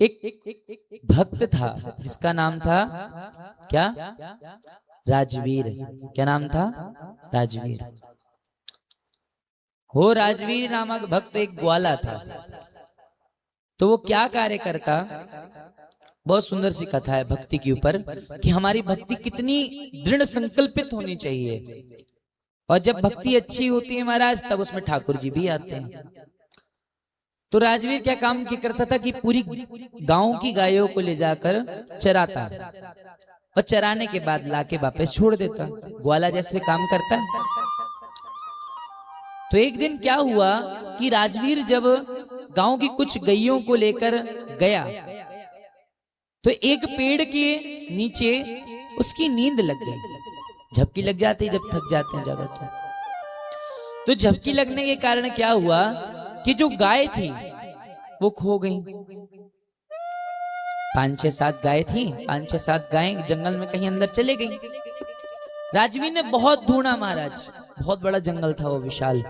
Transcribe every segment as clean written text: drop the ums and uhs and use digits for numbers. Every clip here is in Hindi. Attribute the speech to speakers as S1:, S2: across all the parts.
S1: एक भक्त था जिसका नाम था क्या? राजवीर। क्या नाम था? राजवीर। वो राजवीर नामक भक्त एक ग्वाला था। तो वो क्या कार्य करता, बहुत सुंदर सी कथा है भक्ति के ऊपर कि हमारी भक्ति कितनी दृढ़ संकल्पित होनी चाहिए। और जब भक्ति अच्छी होती है महाराज, तब उसमें ठाकुर जी भी आते हैं। तो राजवीर क्या काम किया करता था कि पूरी गांव की गायों को ले जाकर चराता और चराने के बाद लाके वापस छोड़ देता, ग्वाला जैसे काम करता है। तो एक दिन क्या हुआ कि राजवीर जब गांव की कुछ गैयों को लेकर गया तो एक पेड़ के नीचे उसकी नींद लग गई। झपकी लग जाती जब थक जाते हैं ज्यादा। तो झपकी लगने के कारण क्या हुआ कि जो गाय थी वो खो गई। 5-6-7 गाय थी, 5-6-7 गायें जंगल में कहीं अंदर चले गई। राजवीर ने बहुत ढूंढा महाराज, बहुत बड़ा जंगल था वो विशाल।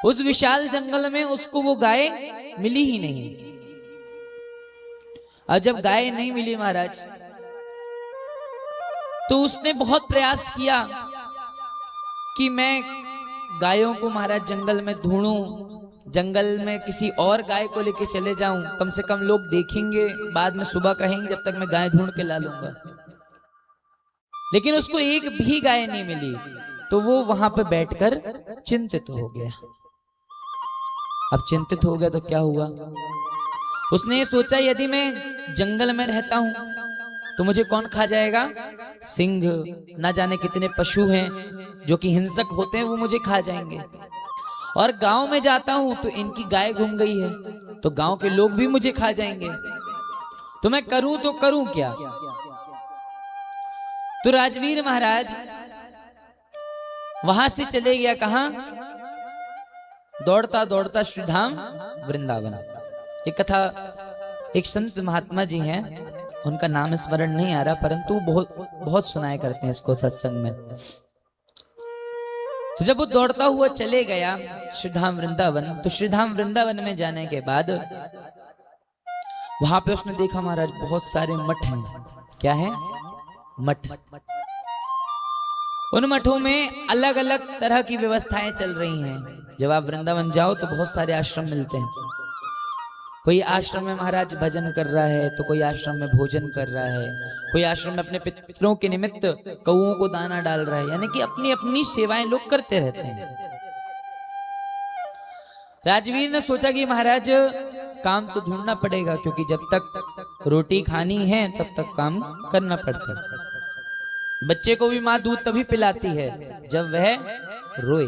S1: उस विशाल जंगल में उसको वो गाय मिली ही नहीं। और जब गाय नहीं मिली महाराज, तो उसने बहुत प्रयास किया कि मैं गायों को महाराज जंगल में ढूंढूं, जंगल में किसी और गाय को लेके चले जाऊं, कम से कम लोग देखेंगे, बाद में सुबह कहेंगे जब तक मैं गाय ढूंढ के ला लूंगा। लेकिन उसको एक भी गाय नहीं मिली। तो वो वहां पे बैठकर चिंतित हो गया। अब चिंतित हो गया तो क्या हुआ, उसने सोचा यदि मैं जंगल में रहता हूं तो मुझे कौन खा जाएगा? सिंह, ना जाने कितने पशु हैं जो कि हिंसक होते हैं, वो मुझे खा जाएंगे। और गांव में जाता हूं तो इनकी गाय घूम गई है, तो गांव के लोग भी मुझे खा जाएंगे। तो मैं करूं तो करूं क्या? तो राजवीर महाराज वहां से चले गया कहां? दौड़ता दौड़ता श्रीधाम वृंदावन। एक कथा, एक संत महात्मा जी हैं, उनका नाम स्मरण नहीं आ रहा, परंतु बहुत सुनाया करते हैं इसको सत्संग में। तो जब वो दौड़ता हुआ चले गया श्रीधाम वृंदावन, तो श्रीधाम वृंदावन में जाने के बाद वहां पे उसने देखा महाराज बहुत सारे मठ हैं। क्या है? मठ। उन मठों में अलग अलग तरह की व्यवस्थाएं चल रही हैं। जब आप वृंदावन जाओ तो बहुत सारे आश्रम मिलते हैं। कोई आश्रम में महाराज भजन कर रहा है, तो कोई आश्रम में भोजन कर रहा है, कोई आश्रम में अपने पितरों के निमित्त कौओं को दाना डाल रहा है, यानी कि अपनी अपनी सेवाएं लोग करते रहते हैं। राजवीर ने सोचा कि महाराज काम तो ढूंढना पड़ेगा, क्योंकि जब तक रोटी खानी है तब तक काम करना पड़ता है। बच्चे को भी माँ दूध तभी पिलाती है जब वह रोए,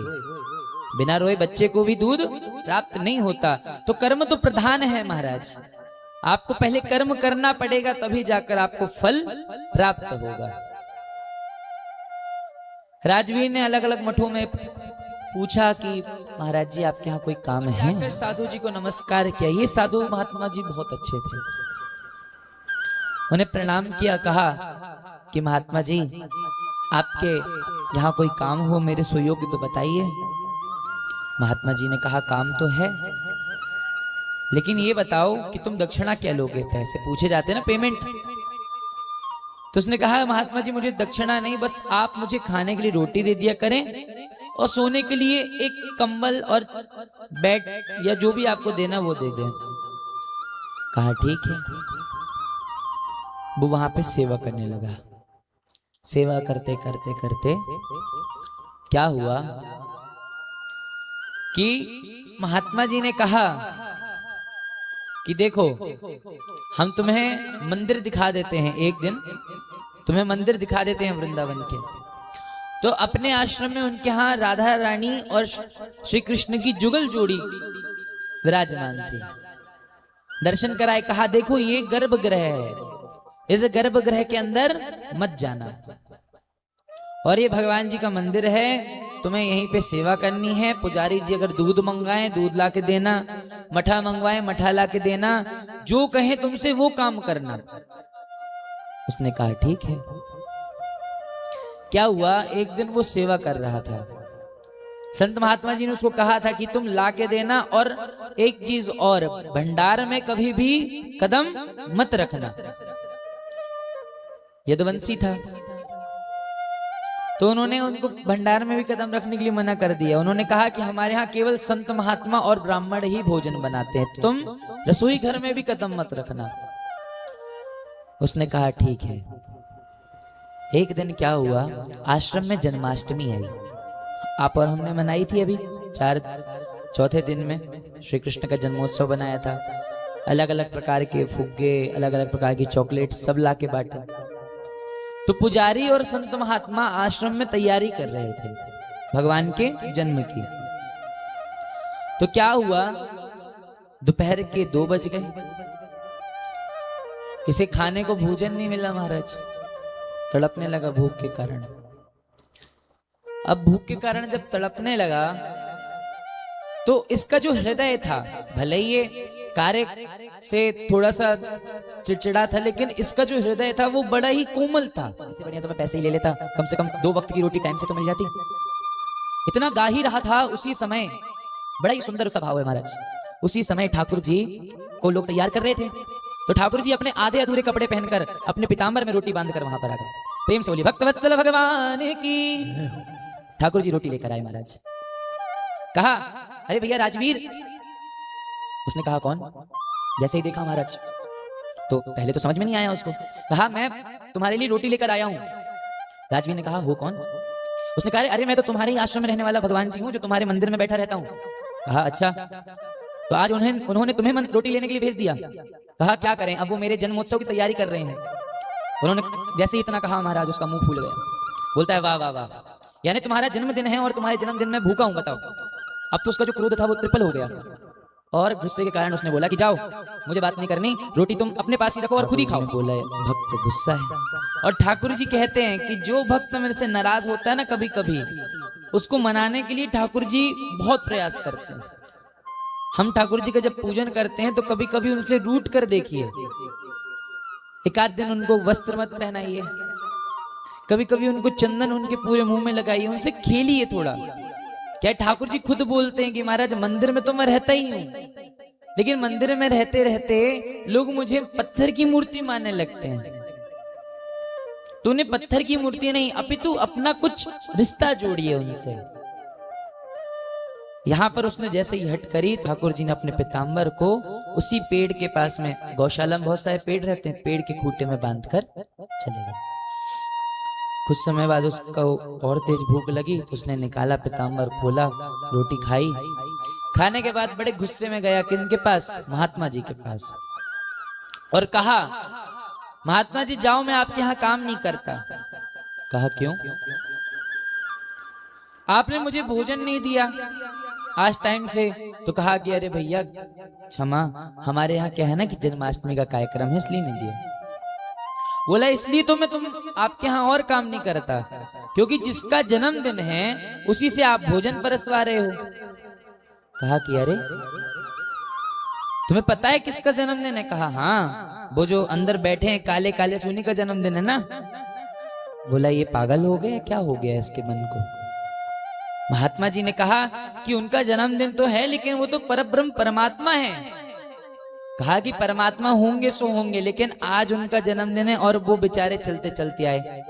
S1: बिना रोए बच्चे को भी दूध प्राप्त नहीं होता। तो कर्म तो प्रधान है महाराज, आपको पहले कर्म करना पड़ेगा, तभी जाकर आपको फल प्राप्त होगा। राजवीर ने अलग अलग मठों में पूछा कि महाराज जी आपके यहाँ कोई काम है? साधु जी को नमस्कार किया। ये साधु महात्मा जी बहुत अच्छे थे, उन्हें प्रणाम किया, कहा कि महात्मा जी आपके यहाँ कोई काम हो मेरे सुयोग्य तो बताइए। महात्मा जी ने कहा काम तो है, लेकिन ये बताओ कि तुम दक्षिणा क्या लोगे? पैसे पूछे जाते हैं ना, पेमेंट। तो उसने कहा महात्मा जी मुझे दक्षिणा नहीं, बस आप मुझे खाने के लिए रोटी दे दिया करें और सोने के लिए एक कंबल और बेड या जो भी आपको देना वो दे दें। कहा ठीक है। वो वहां पे सेवा करने लगा। सेवा करते करते करते क्या हुआ कि महात्मा जी ने कहा कि देखो हम तुम्हें मंदिर दिखा देते हैं, एक दिन तुम्हें मंदिर दिखा देते हैं वृंदावन के। तो अपने आश्रम में उनके यहाँ राधा रानी और श्री कृष्ण की जुगल जोड़ी विराजमान थी। दर्शन कराए, कहा देखो ये गर्भगृह है, इस गर्भगृह के अंदर मत जाना, और ये भगवान जी का मंदिर है, तुम्हें यहीं पे सेवा करनी है। पुजारी जी अगर दूध मंगाएं दूध ला के देना, मठा मंगवाएं मठा ला के देना, जो कहे तुमसे वो काम करना। उसने कहा ठीक है। क्या हुआ, एक दिन वो सेवा कर रहा था, संत महात्मा जी ने उसको कहा था कि तुम ला के देना, और एक चीज और, भंडार में कभी भी कदम मत रखना। यदुवंशी था तो उन्होंने उनको भंडार में भी कदम रखने के लिए मना कर दिया। उन्होंने कहा कि हमारे यहाँ केवल संत महात्मा और ब्राह्मण ही भोजन बनाते हैं, तुम रसोई घर में भी कदम मत रखना। उसने कहा ठीक है। एक दिन क्या हुआ, आश्रम में जन्माष्टमी आई, आप और हमने मनाई थी अभी चौथे दिन में श्री कृष्ण का जन्मोत्सव बनाया था। अलग अलग प्रकार के फुग्गे, अलग अलग प्रकार की चॉकलेट सब ला के बांटे। तो पुजारी और संत महात्मा आश्रम में तैयारी कर रहे थे भगवान के जन्म की। तो क्या हुआ, दोपहर के 2 बज गए, इसे खाने को भोजन नहीं मिला। महाराज तड़पने लगा भूख के कारण। अब भूख के कारण जब तड़पने लगा तो इसका जो हृदय था, भले ही ये कार्य से थोड़ा सा चिड़चिड़ा था, लेकिन इसका जो हृदय था वो बड़ा ही कोमल था। इससे बढ़िया तो मैं पैसे ही ले लेता, कम से कम 2 वक्त की रोटी टाइम से तो मिल जाती। इतना गा ही रहा था उसी समय। बड़ा ही सुंदर स्वभाव है महाराज। उसी समय ठाकुर जी को लोग तैयार कर रहे थे, तो ठाकुर जी अपने आधे अधूरे कपड़े पहनकर अपने पीतांबर में रोटी बांधकर वहां पर आ गए। प्रेम से बोलिए भक्तवत्सल भगवान की। ठाकुर जी रोटी लेकर आए महाराज। कहा अरे भैया राजवीर। उसने कहा कौन? जैसे ही देखा महाराज तो पहले तो समझ में नहीं आया उसको। कहा मैं तुम्हारे लिए रोटी लेकर आया हूं। राजवीर ने कहा हो कौन? उसने कहा अरे मैं तो तुम्हारे ही आश्रम में रहने वाला भगवान जी हूं, जो तुम्हारे मंदिर में बैठा रहता हूं। कहा अच्छा, तो आज उन्होंने तुम्हें रोटी लेने के लिए भेज दिया। कहा क्या करें, अब वो मेरे जन्मोत्सव की तैयारी कर रहे हैं। उन्होंने जैसे ही इतना कहा महाराज उसका मुंह फूल गया। बोलता है वाह वाह वाह, यानी तुम्हारा जन्मदिन है और तुम्हारे जन्मदिन में भूखा हूं, बताओ। अब तो उसका जो क्रोध था वो ट्रिपल हो गया, और गुस्से के कारण उसने बोला कि जाओ मुझे बात नहीं करनी, रोटी तुम अपने पास ही रखो और खुद ही खाओ। बोला भक्त गुस्सा है। और ठाकुर जी कहते हैं कि जो भक्त मेरे से नाराज होता है ना कभी कभी, उसको मनाने के लिए ठाकुर जी बहुत प्रयास करते हैं। हम ठाकुर जी का जब पूजन करते हैं तो कभी कभी उनसे रूठ कर देखिए, एक आध दिन उनको वस्त्र मत पहनाइए, कभी कभी उनको चंदन उनके पूरे मुंह में लगाइए, उनसे खेलिए थोड़ा। क्या ठाकुर जी खुद बोलते हैं कि महाराज मंदिर में तो मैं रहता ही हूं, लेकिन मंदिर में रहते रहते लोग मुझे पत्थर की मूर्ति मानने लगते हैं। तो उन्हें पत्थर की मूर्ति नहीं, अपितु अपना कुछ रिश्ता जोड़िए उनसे। यहां पर उसने जैसे ही हट करी, ठाकुर जी ने अपने पीतांबर को उसी पेड़ के पास में, गौशाला में बहुत सारे पेड़ रहते हैं, पेड़ के खूंटे में बांधकर चले गए। कुछ समय बाद उसको और तेज भूख लगी तो उसने निकाला पीतांबर, खोला, रोटी खाई। खाने के बाद बड़े गुस्से में गया किनके पास? महात्मा जी के पास, और कहा महात्मा जी जाओ, मैं आपके यहाँ काम नहीं करता। कहा क्यों? आपने मुझे भोजन नहीं दिया आज टाइम से। तो कहा कि अरे भैया क्षमा, हमारे यहाँ क्या है ना कि जन्माष्टमी का कार्यक्रम है इसलिए नहीं दिया। बोला इसलिए तो मैं आपके यहाँ और काम नहीं करता, क्योंकि जिसका जन्मदिन है उसी से आप भोजन परसवा रहे हो। कहा कि अरे तुम्हें पता है किसका जन्मदिन है? कहा हाँ, वो जो अंदर बैठे हैं काले काले, सोनी का जन्मदिन है ना। बोला ये पागल हो गया, क्या हो गया इसके मन को? महात्मा जी ने कहा कि उनका जन्मदिन तो है, लेकिन वो तो परब्रह्म परमात्मा है। कहा कि परमात्मा होंगे सो होंगे, लेकिन आज उनका जन्मदिन है और वो बेचारे चलते चलते आए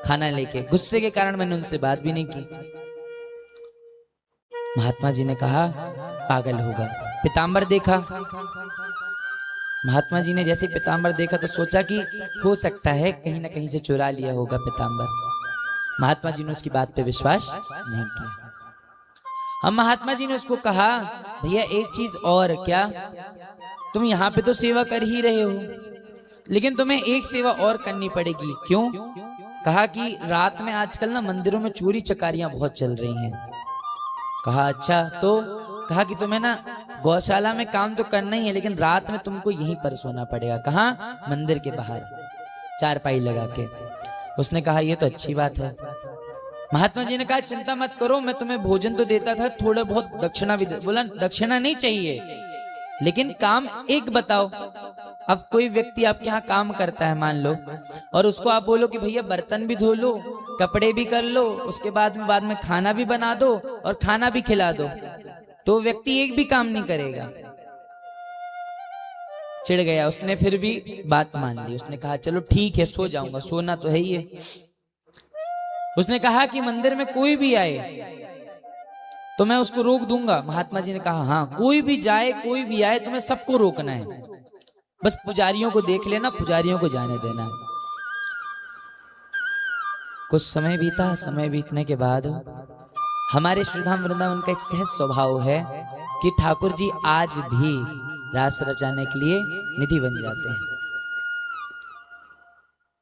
S1: खाना लेके। गुस्से के कारण मैंने उनसे बात भी नहीं की। महात्मा जी ने कहा पागल होगा। पीतांबर देखा, महात्मा जी ने जैसे पीतांबर देखा तो सोचा कि हो सकता है कहीं ना कहीं से चुरा लिया होगा पीतांबर। महात्मा जी ने उसकी बात पे विश्वास नहीं किया। अब महात्मा जी ने उसको कहा भैया एक चीज और, क्या तुम यहाँ पे तो सेवा कर ही रहे हो, लेकिन तुम्हें एक सेवा और करनी पड़ेगी। क्यों? कहा कि रात में आजकल ना मंदिरों में चोरी चकारियां बहुत चल रही हैं। कहा अच्छा, तो कहा कि तुम्हें ना गौशाला में काम तो करना ही है, लेकिन रात में तुमको यहीं पर सोना पड़ेगा। कहाँ? मंदिर के बाहर चारपाई लगा के। उसने कहा ये तो अच्छी बात है। महात्मा जी ने कहा चिंता मत करो, मैं तुम्हें भोजन तो देता था, थोड़ा बहुत दक्षिणा भी बोला दक्षिणा नहीं चाहिए, लेकिन काम एक बताओ। अब कोई व्यक्ति आपके यहाँ काम करता है मान लो, और उसको आप बोलो कि भैया बर्तन भी धो लो, कपड़े भी कर लो, उसके बाद में खाना भी बना दो और खाना भी खिला दो, तो व्यक्ति एक भी काम नहीं करेगा। चिढ़ गया उसने, फिर भी बात मान ली। उसने कहा चलो ठीक है, सो जाऊंगा, सोना तो है ही है। उसने कहा कि मंदिर में कोई भी आए तो मैं उसको रोक दूंगा। महात्मा जी ने कहा हाँ, कोई भी जाए कोई भी आए, तुम्हें सबको रोकना है, बस पुजारियों को देख लेना, पुजारियों को जाने देना है। कुछ समय बीता। समय बीतने के बाद हमारे श्रीधाम वृंदावन का एक सहज स्वभाव है कि ठाकुर जी आज भी रास रचाने के लिए निधि बन जाते हैं।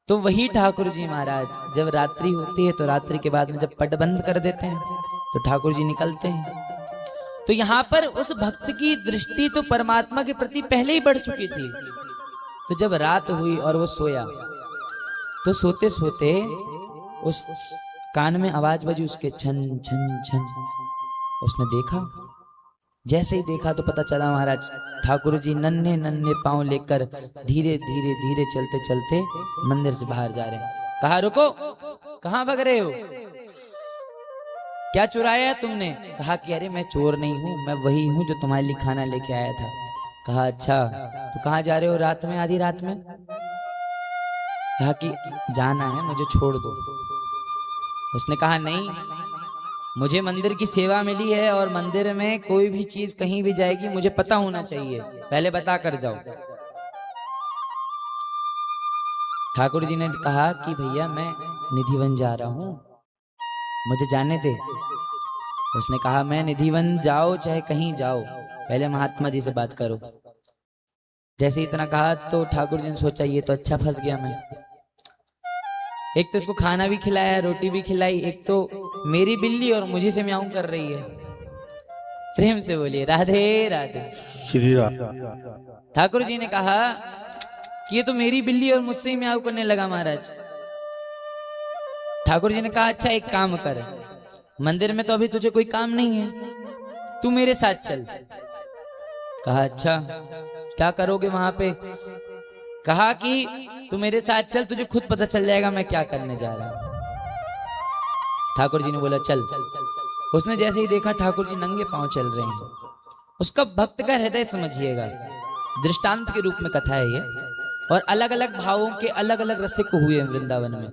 S1: तो वही ठाकुर जी महाराज जब रात्रि होती है तो रात्रि के बाद में जब पट बंद कर देते हैं तो ठाकुर जी निकलते हैं। तो यहाँ पर उस भक्त की दृष्टि तो परमात्मा के प्रति पहले ही बढ़ चुकी थी। तो जब रात हुई और वो सोया तो सोते सोते उस कान में आवाज बजी उसके, छन छन छन। उसने देखा, जैसे ही देखा तो पता चला महाराज ठाकुर जी नन्हे नन्हे पांव लेकर धीरे धीरे धीरे चलते चलते मंदिर से बाहर जा रहे हैं। कहा रुको, कहां भाग रहे हो, क्या चुराया है तुमने? कहा कि अरे मैं चोर नहीं हूं, मैं वही हूं जो तुम्हारे लिए खाना लेके आया था। कहा अच्छा, तो कहां जा रहे हो रात में, आधी रात में? कहा कि जाना है, मुझे छोड़ दो। उसने कहा नहीं, मुझे मंदिर की सेवा मिली है और मंदिर में कोई भी चीज कहीं भी जाएगी मुझे पता होना चाहिए, पहले बता कर जाओ। ठाकुर जी ने कहा कि भैया मैं निधिवन जा रहा हूं, मुझे जाने दे। उसने कहा मैं निधिवन जाओ चाहे कहीं जाओ, पहले महात्मा जी से बात करो। जैसे इतना कहा तो ठाकुर जी ने सोचा ये तो अच्छा फंस गया मैं। एक तो इसको खाना भी खिलाया, रोटी भी खिलाई, एक तो मेरी बिल्ली और मुझे से म्याऊं कर रही है। प्रेम से बोलिए राधे राधे
S2: श्री राम।
S1: ठाकुर जी ने कहा कि ये तो मेरी बिल्ली और मुझसे ही म्याऊं करने लगा महाराज। ठाकुर जी ने कहा अच्छा एक काम कर, मंदिर में तो अभी तुझे कोई काम नहीं है, तू मेरे साथ चल। कहा अच्छा क्या करोगे वहां पे? कहा कि तू मेरे साथ चल, तुझे खुद पता चल जाएगा मैं क्या करने जा रहा हूं। ठाकुर जी ने बोला चल। उसने जैसे ही देखा ठाकुर जी नंगे पांव चल रहे हैं, उसका भक्त का हृदय समझिएगा, दृष्टांत के रूप में कथा है ये, और अलग अलग भावों के अलग अलग रसिक हुए वृंदावन में।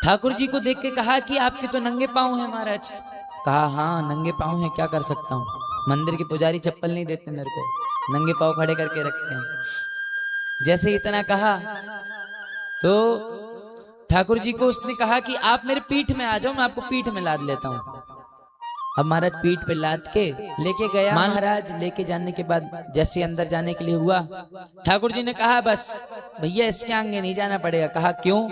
S1: ठाकुर जी को देख के कहा कि आपके तो नंगे पांव हैं महाराज। कहा हाँ नंगे पांव हैं, क्या कर सकता हूँ, मंदिर के पुजारी चप्पल नहीं देते मेरे को, नंगे पांव खड़े करके रखते हैं। जैसे इतना कहा तो ठाकुर जी को उसने कहा कि आप मेरे पीठ में आ जाओ, मैं आपको पीठ में लाद लेता हूँ। अब महाराज पीठ पे लाद के लेके गया। महाराज लेके जाने के बाद जैसे अंदर जाने के लिए हुआ, ठाकुर जी ने कहा बस भैया इसके आगे नहीं जाना पड़ेगा। कहा क्यों?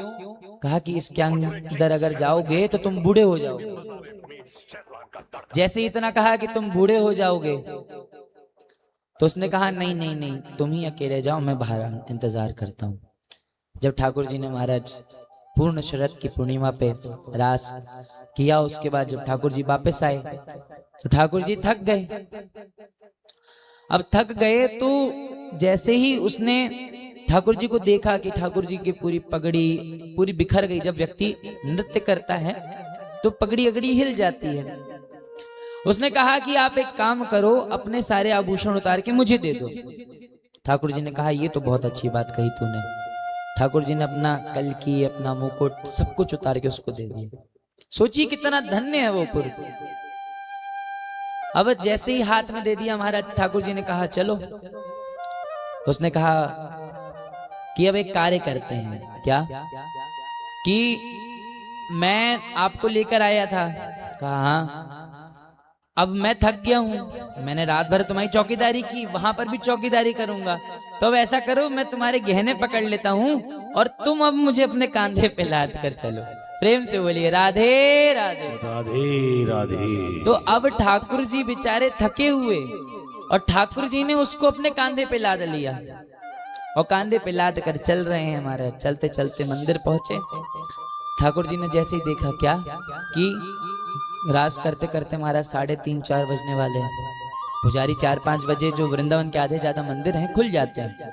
S1: कहा कि इसके अंदर अगर जाओगे तो तुम बूढ़े हो जाओगे। जैसे इतना कहा कि तुम बूढ़े हो जाओगे तो उसने कहा नहीं नहीं नहीं, तुम ही अकेले जाओ, मैं बाहर इंतजार करता हूँ। जब ठाकुर जी ने महाराज पूर्ण शरद की पूर्णिमा पे रास किया, उसके बाद जब ठाकुर जी वापस आए तो ठाकुर जी थक गए। अब थक गए तो जैसे ही उसने ठाकुर जी को देखा कि ठाकुर जी की पूरी पगड़ी पूरी बिखर गई। जब व्यक्ति नृत्य करता है तो पगड़ी अगड़ी हिल जाती है। उसने कहा कि आप एक काम करो, अपने सारे आभूषण उतार के मुझे दे दो। ठाकुर जी ने कहा ये तो बहुत अच्छी बात कही तूने। ठाकुर जी ने अपना कलकी, अपना मुकुट सब कुछ उतार के उसको दे दिया। सोचिए कितना धन्य है वो पुरुष। अब जैसे ही हाथ में दे दिया महाराज, ठाकुर जी ने कहा चलो। उसने कहा कि अब एक कार्य करते हैं। क्या? कि मैं आपको लेकर आया था। कहा हाँ। अब मैं थक गया हूँ, मैंने रात भर तुम्हारी चौकीदारी की, वहां पर भी चौकीदारी करूंगा, तो अब ऐसा करो मैं तुम्हारे गहने पकड़ लेता हूँ और तुम अब मुझे अपने कांधे पे लाद कर चलो। प्रेम से बोलिए राधे राधे
S2: राधे राधे।
S1: तो अब ठाकुर जी बेचारे थके हुए और ठाकुर जी ने उसको अपने कांधे पे लाद लिया और कांधे पे लाद कर चल रहे हैं हमारे। चलते चलते मंदिर पहुंचे। ठाकुर जी ने जैसे ही देखा क्या कि रास करते करते महाराज 3:30-4 बजने वाले हैं। पुजारी 4-5 बजे जो वृंदावन के आधे ज्यादा मंदिर हैं खुल जाते हैं।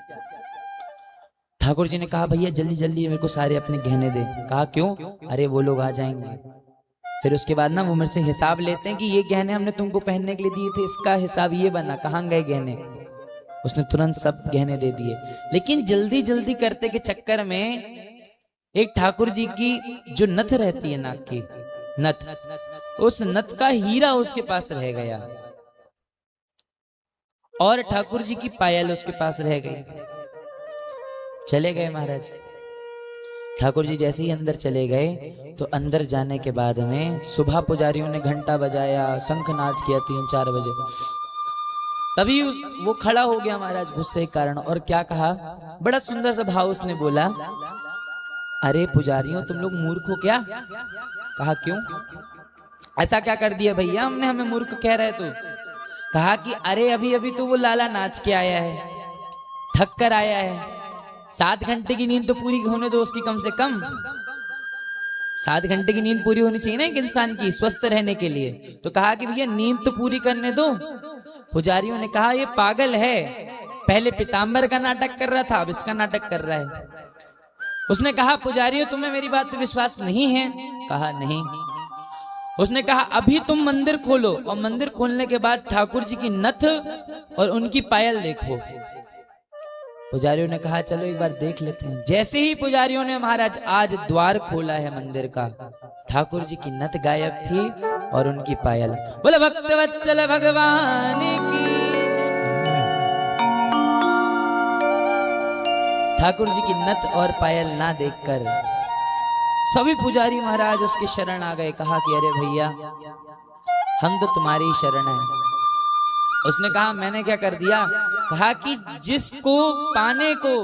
S1: ठाकुर जी ने कहा भैया जल्दी जल्दी मेरे को सारे अपने गहने दे। कहा क्यों? अरे वो लोग आ जाएंगे, फिर उसके बाद ना वो मेरे से हिसाब लेते हैं कि ये गहने हमने तुमको पहनने के लिए दिए थे, इसका हिसाब ये बना, कहाँ गए गहने। उसने तुरंत सब गहने दे दिए। लेकिन जल्दी जल्दी करते के चक्कर में एक ठाकुर जी की जो नथ रहती है, नाक की नथ, उस नथ का हीरा उसके पास रह गया और ठाकुर जी की पायल उसके पास रह गई। चले गए महाराज। ठाकुर जी जैसे ही अंदर चले गए तो अंदर जाने के बाद में सुबह पुजारियों ने घंटा बजाया, शंखनाद किया 3-4 बजे। तभी वो खड़ा हो गया महाराज गुस्से के कारण, और क्या कहा, बड़ा सुंदर सा भाव उसने बोला, अरे पुजारियों तुम लोग मूर्ख हो क्या? कहा क्यों? ऐसा क्या कर दिया भैया हमने, हमें मूर्ख कह रहे तो? कहा कि अरे अभी अभी तो वो लाला नाच के आया है, थक कर आया है, 7 घंटे की नींद तो पूरी होने दो उसकी, कम से कम 7 घंटे की नींद पूरी होनी चाहिए ना एक इंसान की स्वस्थ रहने के लिए। तो कहा कि भैया नींद तो पूरी करने दो। पुजारियों ने कहा ये पागल है, पहले पीताम्बर का नाटक कर रहा था, अब इसका नाटक कर रहा है। उसने कहा पुजारियों तुम्हें मेरी बात पे विश्वास नहीं है? कहा नहीं। उसने कहा अभी तुम मंदिर खोलो और मंदिर खोलने के बाद ठाकुर जी की नथ और उनकी पायल देखो। पुजारियों ने कहा चलो एक बार देख लेते हैं। जैसे ही पुजारियों ने महाराज आज द्वार खोला है मंदिर का, ठाकुर जी की नथ गायब थी और उनकी पायल। बोले भक्तवत्सल भगवान की। ठाकुर जी की नथ और पायल ना देखकर सभी पुजारी महाराज उसके शरण आ गए। कहा कि अरे भैया हम तो तुम्हारी ही शरण हैं। उसने कहा मैंने क्या कर दिया? कहा कि जिसको पाने को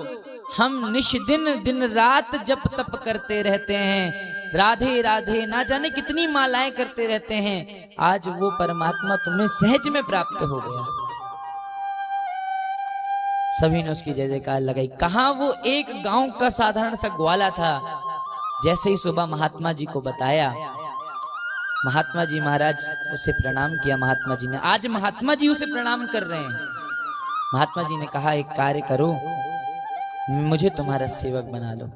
S1: हम निष्दिन दिन रात जप तप करते रहते हैं, राधे राधे ना जाने कितनी मालाएं करते रहते हैं, आज वो परमात्मा तुम्हें सहज में प्राप्त हो गया। सभी ने उसकी जय जयकार लगाई। कहा वो एक गांव का साधारण सा ग्वाला था। जैसे ही सुबह महात्मा जी को बताया, महात्मा जी महाराज उसे प्रणाम किया। महात्मा जी ने, आज महात्मा जी उसे प्रणाम कर रहे हैं। महात्मा जी ने कहा एक कार्य करो, मुझे तुम्हारा सेवक बना लो।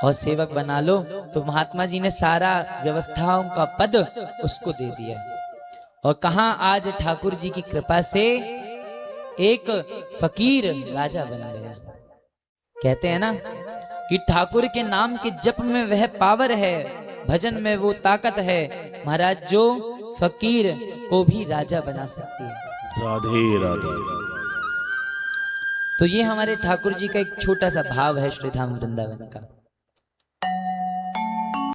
S1: और सेवक बना लो तो महात्मा जी ने सारा व्यवस्थाओं का पद उसको दे दिया। और कहा आज ठाकुर जी की कृपा से एक फकीर राजा बन गया। कहते हैं ना कि ठाकुर के नाम के जप में वह पावर है, भजन में वो ताकत है महाराज, जो फकीर को भी राजा बना सकती है।
S2: राधे राधे।
S1: तो ये हमारे ठाकुर जी का एक छोटा सा भाव है श्री धाम वृंदावन का।